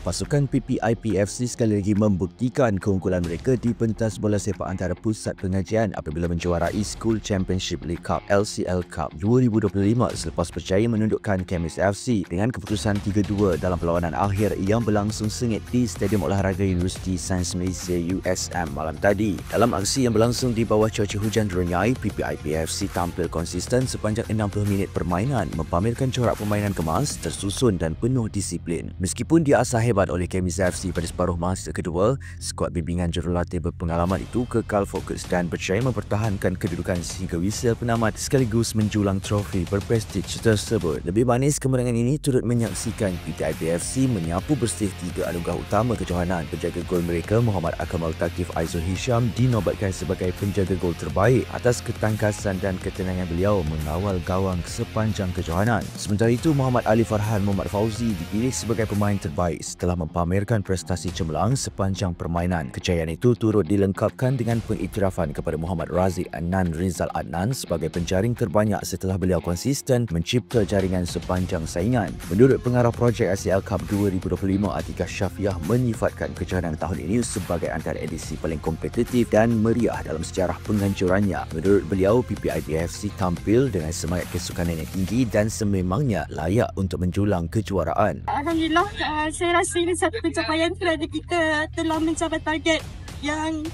Pasukan PPIPFC sekali lagi membuktikan keunggulan mereka di pentas bola sepak antara pusat pengajian apabila menjuarai School Championship League Cup LCL Cup 2025 selepas berjaya menundukkan Kemis FC dengan keputusan 3-2 dalam perlawanan akhir yang berlangsung sengit di Stadium Olahraga Universiti Sains Malaysia USM malam tadi. Dalam aksi yang berlangsung di bawah cuaca hujan renyai, PPIPFC tampil konsisten sepanjang 60 minit permainan, mempamerkan corak permainan kemas, tersusun dan penuh disiplin. Meskipun diasah hebat oleh Kemis FC pada separuh masa kedua, skuad bimbingan jurulatih berpengalaman itu kekal fokus dan berjaya mempertahankan kedudukan sehingga whistle penamat sekaligus menjulang trofi berprestij tersebut. Lebih manis, kemenangan ini turut menyaksikan PPIPFC menyapu bersih 3 anugerah utama kejohanan. Penjaga gol mereka Muhammad Akamal Takif Aizul Hisham dinobatkan sebagai penjaga gol terbaik atas ketangkasan dan ketenangan beliau mengawal gawang sepanjang kejohanan. Sementara itu, Muhammad Ali Farhan Muhammad Fauzi dipilih sebagai pemain terbaik setelah mempamerkan prestasi cemerlang sepanjang permainan. Kejayaan itu turut dilengkapkan dengan pengiktirafan kepada Muhammad Razik Adnan Rizal Adnan sebagai penjaring terbanyak setelah beliau konsisten mencipta jaringan sepanjang saingan. Menurut pengarah projek ACL Cup 2025 Atikah Syafiah menyifatkan kejohanan tahun ini sebagai antara edisi paling kompetitif dan meriah dalam sejarah penghancurannya. Menurut beliau, PPIPFC tampil dengan semangat kesukanan yang tinggi dan sememangnya layak untuk menjulang kejuaraan. Alhamdulillah, saya rasa ini satu pencapaian kerana kita telah mencapai target yang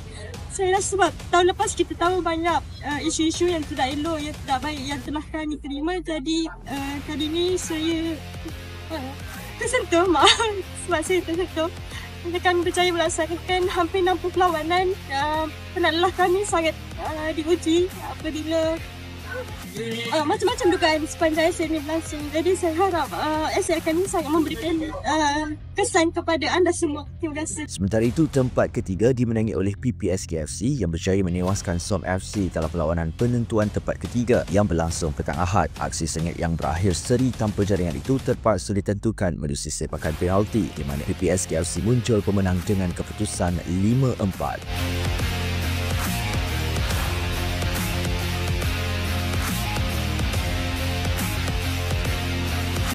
saya rasa sebab tahun lepas kita tahu banyak isu-isu yang tidak elok, yang tidak baik yang telah kami terima. Jadi kali ini saya tersentuh, maaf sebab saya tersentuh. Kami berjaya melaksanakan hampir 60 perlawanan. Penat lelah kami sangat diuji apabila macam-macam dugaan sepanjang SL ini berlangsung. Jadi saya harap SL kami sangat memberikan kesan kepada anda semua. Terima kasih. Sementara itu, tempat ketiga dimenangi oleh PPSKFC yang berjaya menewaskan SOM FC dalam perlawanan penentuan tempat ketiga yang berlangsung petang Ahad. Aksi sengit yang berakhir seri tanpa jaringan itu terpaksa ditentukan melalui sepakan penalti di mana PPSKFC muncul pemenang dengan keputusan 5-4.